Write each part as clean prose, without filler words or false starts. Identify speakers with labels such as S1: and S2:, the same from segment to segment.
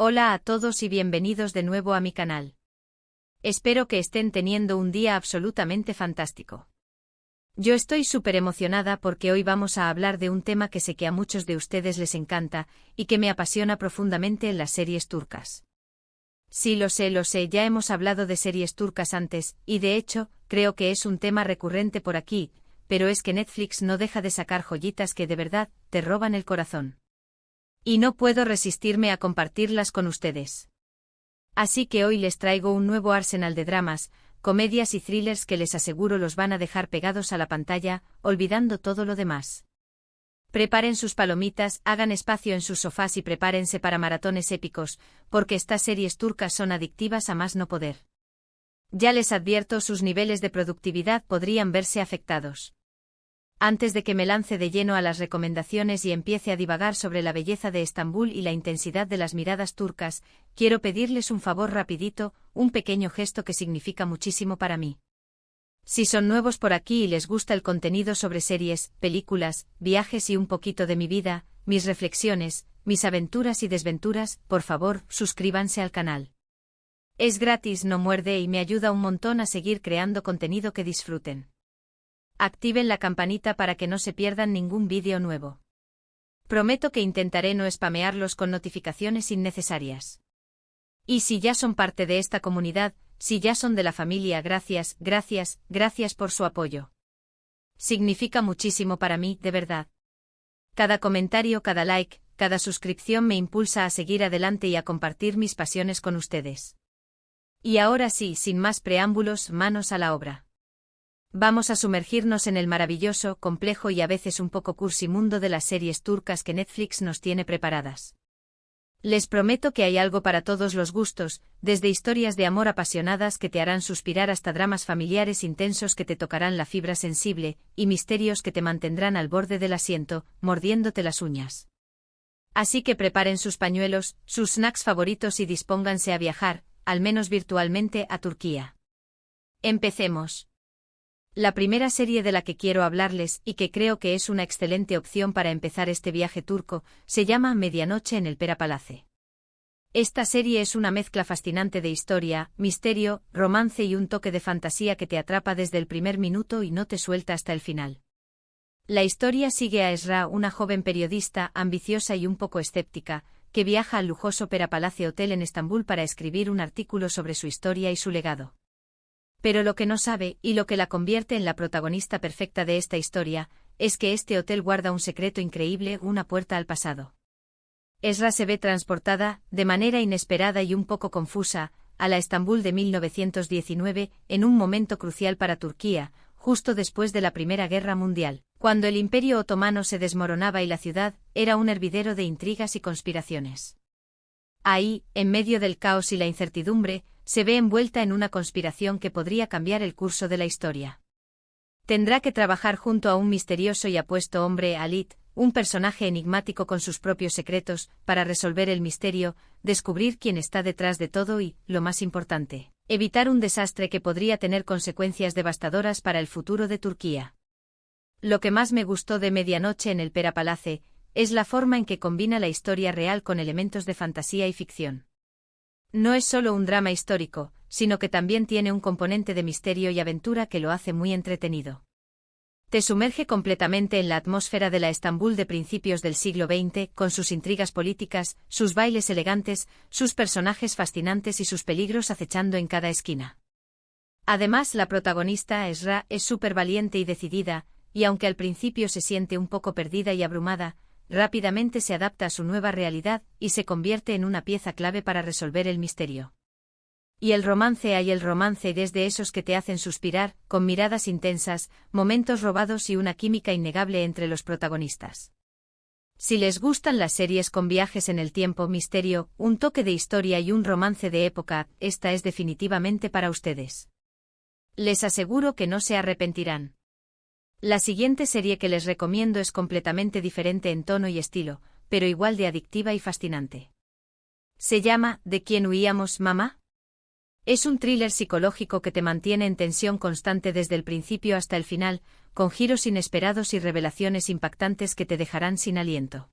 S1: Hola a todos y bienvenidos de nuevo a mi canal. Espero que estén teniendo un día absolutamente fantástico. Yo estoy súper emocionada porque hoy vamos a hablar de un tema que sé que a muchos de ustedes les encanta y que me apasiona profundamente en las series turcas. Sí, lo sé, ya hemos hablado de series turcas antes, y de hecho, creo que es un tema recurrente por aquí, pero es que Netflix no deja de sacar joyitas que de verdad te roban el corazón. Y no puedo resistirme a compartirlas con ustedes. Así que hoy les traigo un nuevo arsenal de dramas, comedias y thrillers que les aseguro los van a dejar pegados a la pantalla, olvidando todo lo demás. Preparen sus palomitas, hagan espacio en sus sofás y prepárense para maratones épicos, porque estas series turcas son adictivas a más no poder. Ya les advierto, sus niveles de productividad podrían verse afectados. Antes de que me lance de lleno a las recomendaciones y empiece a divagar sobre la belleza de Estambul y la intensidad de las miradas turcas, quiero pedirles un favor rapidito, un pequeño gesto que significa muchísimo para mí. Si son nuevos por aquí y les gusta el contenido sobre series, películas, viajes y un poquito de mi vida, mis reflexiones, mis aventuras y desventuras, por favor, suscríbanse al canal. Es gratis, no muerde y me ayuda un montón a seguir creando contenido que disfruten. Activen la campanita para que no se pierdan ningún vídeo nuevo. Prometo que intentaré no spamearlos con notificaciones innecesarias. Y si ya son parte de esta comunidad, si ya son de la familia, gracias por su apoyo. Significa muchísimo para mí, de verdad. Cada comentario, cada like, cada suscripción me impulsa a seguir adelante y a compartir mis pasiones con ustedes. Y ahora sí, sin más preámbulos, manos a la obra. Vamos a sumergirnos en el maravilloso, complejo y a veces un poco cursi mundo de las series turcas que Netflix nos tiene preparadas. Les prometo que hay algo para todos los gustos, desde historias de amor apasionadas que te harán suspirar hasta dramas familiares intensos que te tocarán la fibra sensible, y misterios que te mantendrán al borde del asiento, mordiéndote las uñas. Así que preparen sus pañuelos, sus snacks favoritos y dispónganse a viajar, al menos virtualmente, a Turquía. Empecemos. La primera serie de la que quiero hablarles, y que creo que es una excelente opción para empezar este viaje turco, se llama Medianoche en el Pera Palace. Esta serie es una mezcla fascinante de historia, misterio, romance y un toque de fantasía que te atrapa desde el primer minuto y no te suelta hasta el final. La historia sigue a Esra, una joven periodista, ambiciosa y un poco escéptica, que viaja al lujoso Pera Palace Hotel en Estambul para escribir un artículo sobre su historia y su legado. Pero lo que no sabe, y lo que la convierte en la protagonista perfecta de esta historia, es que este hotel guarda un secreto increíble, una puerta al pasado. Esra se ve transportada, de manera inesperada y un poco confusa, a la Estambul de 1919, en un momento crucial para Turquía, justo después de la Primera Guerra Mundial, cuando el Imperio Otomano se desmoronaba y la ciudad era un hervidero de intrigas y conspiraciones. Ahí, en medio del caos y la incertidumbre, se ve envuelta en una conspiración que podría cambiar el curso de la historia. Tendrá que trabajar junto a un misterioso y apuesto hombre, Halit, un personaje enigmático con sus propios secretos, para resolver el misterio, descubrir quién está detrás de todo y, lo más importante, evitar un desastre que podría tener consecuencias devastadoras para el futuro de Turquía. Lo que más me gustó de Medianoche en el Pera Palace es la forma en que combina la historia real con elementos de fantasía y ficción. No es solo un drama histórico, sino que también tiene un componente de misterio y aventura que lo hace muy entretenido. Te sumerge completamente en la atmósfera de la Estambul de principios del siglo XX, con sus intrigas políticas, sus bailes elegantes, sus personajes fascinantes y sus peligros acechando en cada esquina. Además, la protagonista, Esra, es súper valiente y decidida, y aunque al principio se siente un poco perdida y abrumada, rápidamente se adapta a su nueva realidad y se convierte en una pieza clave para resolver el misterio. Y el romance, hay el romance desde esos que te hacen suspirar, con miradas intensas, momentos robados y una química innegable entre los protagonistas. Si les gustan las series con viajes en el tiempo, misterio, un toque de historia y un romance de época, esta es definitivamente para ustedes. Les aseguro que no se arrepentirán. La siguiente serie que les recomiendo es completamente diferente en tono y estilo, pero igual de adictiva y fascinante. Se llama ¿De quién huíamos, mamá? Es un thriller psicológico que te mantiene en tensión constante desde el principio hasta el final, con giros inesperados y revelaciones impactantes que te dejarán sin aliento.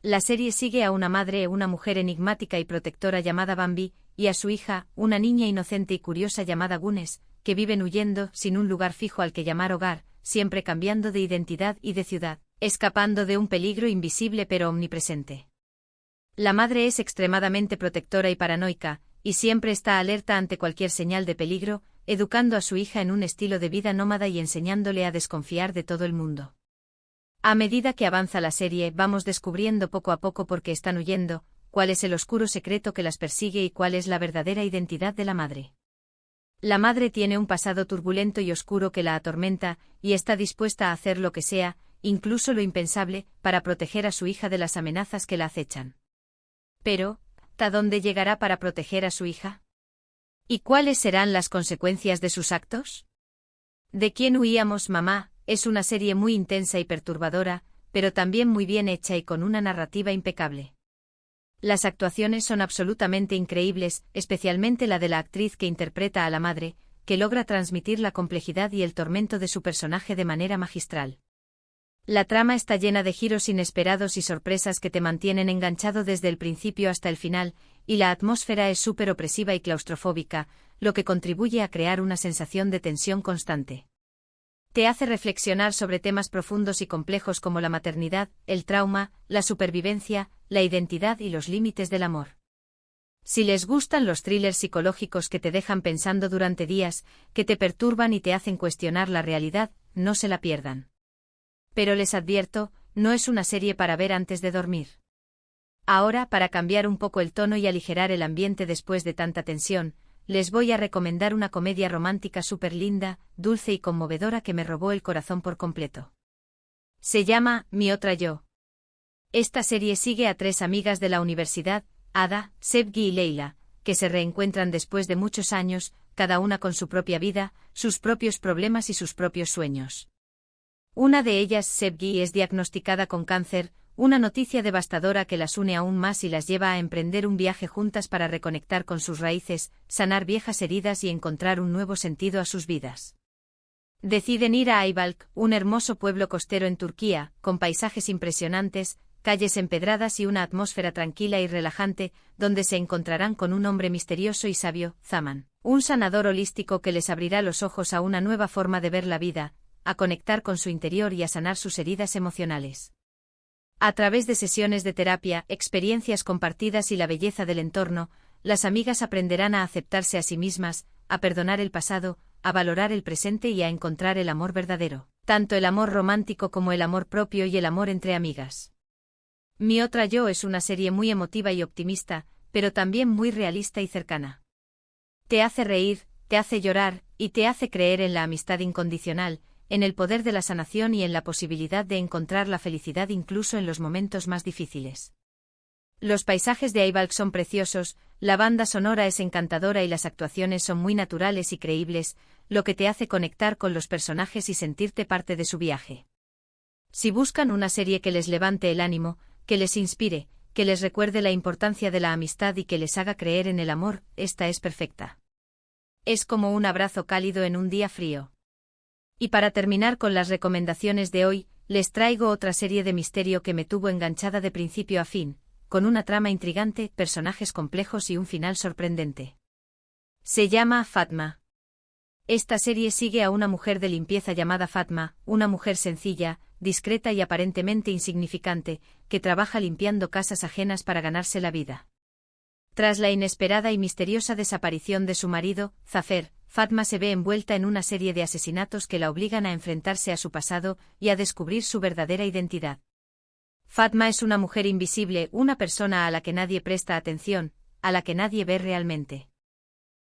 S1: La serie sigue a una madre, una mujer enigmática y protectora llamada Bambi, y a su hija, una niña inocente y curiosa llamada Gunes, que viven huyendo, sin un lugar fijo al que llamar hogar, siempre cambiando de identidad y de ciudad, escapando de un peligro invisible pero omnipresente. La madre es extremadamente protectora y paranoica, y siempre está alerta ante cualquier señal de peligro, educando a su hija en un estilo de vida nómada y enseñándole a desconfiar de todo el mundo. A medida que avanza la serie, vamos descubriendo poco a poco por qué están huyendo, cuál es el oscuro secreto que las persigue y cuál es la verdadera identidad de la madre. La madre tiene un pasado turbulento y oscuro que la atormenta, y está dispuesta a hacer lo que sea, incluso lo impensable, para proteger a su hija de las amenazas que la acechan. Pero, ¿hasta dónde llegará para proteger a su hija? ¿Y cuáles serán las consecuencias de sus actos? ¿De quién huíamos, mamá? Es una serie muy intensa y perturbadora, pero también muy bien hecha y con una narrativa impecable. Las actuaciones son absolutamente increíbles, especialmente la de la actriz que interpreta a la madre, que logra transmitir la complejidad y el tormento de su personaje de manera magistral. La trama está llena de giros inesperados y sorpresas que te mantienen enganchado desde el principio hasta el final, y la atmósfera es súper opresiva y claustrofóbica, lo que contribuye a crear una sensación de tensión constante. Te hace reflexionar sobre temas profundos y complejos como la maternidad, el trauma, la supervivencia, la identidad y los límites del amor. Si les gustan los thrillers psicológicos que te dejan pensando durante días, que te perturban y te hacen cuestionar la realidad, no se la pierdan. Pero les advierto, no es una serie para ver antes de dormir. Ahora, para cambiar un poco el tono y aligerar el ambiente después de tanta tensión, les voy a recomendar una comedia romántica súper linda, dulce y conmovedora que me robó el corazón por completo. Se llama Mi otra yo. Esta serie sigue a tres amigas de la universidad, Ada, Sevgi y Leila, que se reencuentran después de muchos años, cada una con su propia vida, sus propios problemas y sus propios sueños. Una de ellas, Sevgi, es diagnosticada con cáncer, una noticia devastadora que las une aún más y las lleva a emprender un viaje juntas para reconectar con sus raíces, sanar viejas heridas y encontrar un nuevo sentido a sus vidas. Deciden ir a Ayvalık, un hermoso pueblo costero en Turquía, con paisajes impresionantes, calles empedradas y una atmósfera tranquila y relajante, donde se encontrarán con un hombre misterioso y sabio, Zaman, un sanador holístico que les abrirá los ojos a una nueva forma de ver la vida, a conectar con su interior y a sanar sus heridas emocionales. A través de sesiones de terapia, experiencias compartidas y la belleza del entorno, las amigas aprenderán a aceptarse a sí mismas, a perdonar el pasado, a valorar el presente y a encontrar el amor verdadero, tanto el amor romántico como el amor propio y el amor entre amigas. Mi otra yo es una serie muy emotiva y optimista, pero también muy realista y cercana. Te hace reír, te hace llorar, y te hace creer en la amistad incondicional, en el poder de la sanación y en la posibilidad de encontrar la felicidad incluso en los momentos más difíciles. Los paisajes de Ayvalık son preciosos, la banda sonora es encantadora y las actuaciones son muy naturales y creíbles, lo que te hace conectar con los personajes y sentirte parte de su viaje. Si buscan una serie que les levante el ánimo, que les inspire, que les recuerde la importancia de la amistad y que les haga creer en el amor, esta es perfecta. Es como un abrazo cálido en un día frío. Y para terminar con las recomendaciones de hoy, les traigo otra serie de misterio que me tuvo enganchada de principio a fin, con una trama intrigante, personajes complejos y un final sorprendente. Se llama Fatma. Esta serie sigue a una mujer de limpieza llamada Fatma, una mujer sencilla, discreta y aparentemente insignificante, que trabaja limpiando casas ajenas para ganarse la vida. Tras la inesperada y misteriosa desaparición de su marido, Zafer, Fatma se ve envuelta en una serie de asesinatos que la obligan a enfrentarse a su pasado y a descubrir su verdadera identidad. Fatma es una mujer invisible, una persona a la que nadie presta atención, a la que nadie ve realmente.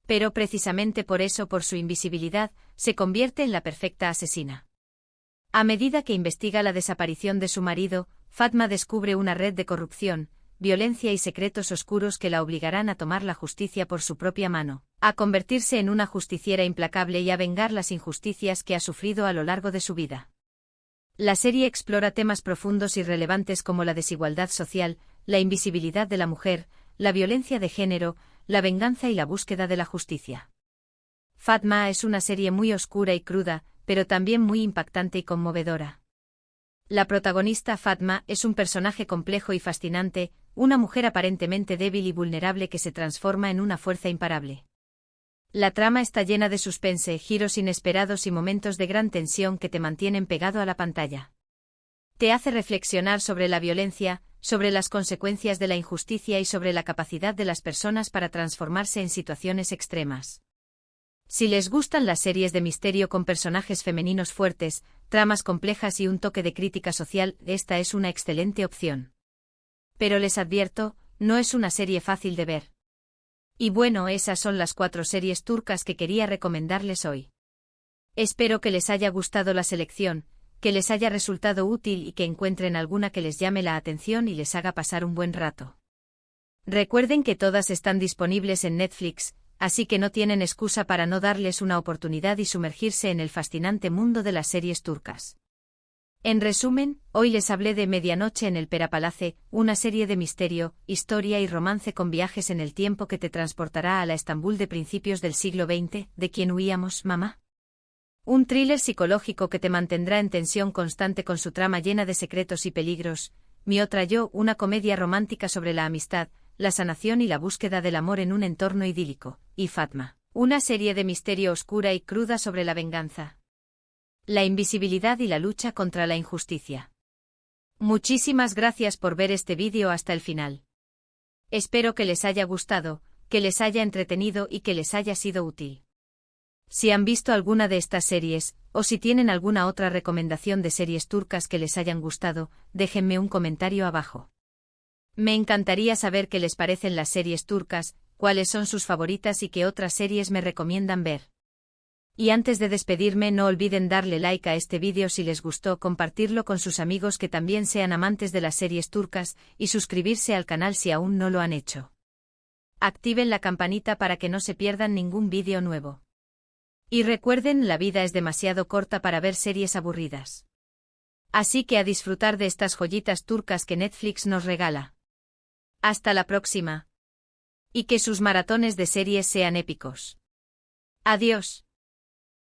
S1: Pero precisamente por eso, por su invisibilidad, se convierte en la perfecta asesina. A medida que investiga la desaparición de su marido, Fatma descubre una red de corrupción, violencia y secretos oscuros que la obligarán a tomar la justicia por su propia mano, a convertirse en una justiciera implacable y a vengar las injusticias que ha sufrido a lo largo de su vida. La serie explora temas profundos y relevantes como la desigualdad social, la invisibilidad de la mujer, la violencia de género, la venganza y la búsqueda de la justicia. Fatma es una serie muy oscura y cruda, pero también muy impactante y conmovedora. La protagonista Fatma es un personaje complejo y fascinante, una mujer aparentemente débil y vulnerable que se transforma en una fuerza imparable. La trama está llena de suspense, giros inesperados y momentos de gran tensión que te mantienen pegado a la pantalla. Te hace reflexionar sobre la violencia, sobre las consecuencias de la injusticia y sobre la capacidad de las personas para transformarse en situaciones extremas. Si les gustan las series de misterio con personajes femeninos fuertes, tramas complejas y un toque de crítica social, esta es una excelente opción. Pero les advierto, no es una serie fácil de ver. Y bueno, esas son las 4 series turcas que quería recomendarles hoy. Espero que les haya gustado la selección, que les haya resultado útil y que encuentren alguna que les llame la atención y les haga pasar un buen rato. Recuerden que todas están disponibles en Netflix, así que no tienen excusa para no darles una oportunidad y sumergirse en el fascinante mundo de las series turcas. En resumen, hoy les hablé de Medianoche en el Perapalace, una serie de misterio, historia y romance con viajes en el tiempo que te transportará a la Estambul de principios del siglo XX, ¿de quién huíamos, mamá? Un thriller psicológico que te mantendrá en tensión constante con su trama llena de secretos y peligros. Mi otra yo, una comedia romántica sobre la amistad, la sanación y la búsqueda del amor en un entorno idílico. Y Fatma, una serie de misterio oscura y cruda sobre la venganza, la invisibilidad y la lucha contra la injusticia. Muchísimas gracias por ver este vídeo hasta el final. Espero que les haya gustado, que les haya entretenido y que les haya sido útil. Si han visto alguna de estas series, o si tienen alguna otra recomendación de series turcas que les hayan gustado, déjenme un comentario abajo. Me encantaría saber qué les parecen las series turcas, cuáles son sus favoritas y qué otras series me recomiendan ver. Y antes de despedirme, no olviden darle like a este vídeo si les gustó, compartirlo con sus amigos que también sean amantes de las series turcas, y suscribirse al canal si aún no lo han hecho. Activen la campanita para que no se pierdan ningún vídeo nuevo. Y recuerden, la vida es demasiado corta para ver series aburridas. Así que a disfrutar de estas joyitas turcas que Netflix nos regala. Hasta la próxima. Y que sus maratones de series sean épicos. Adiós.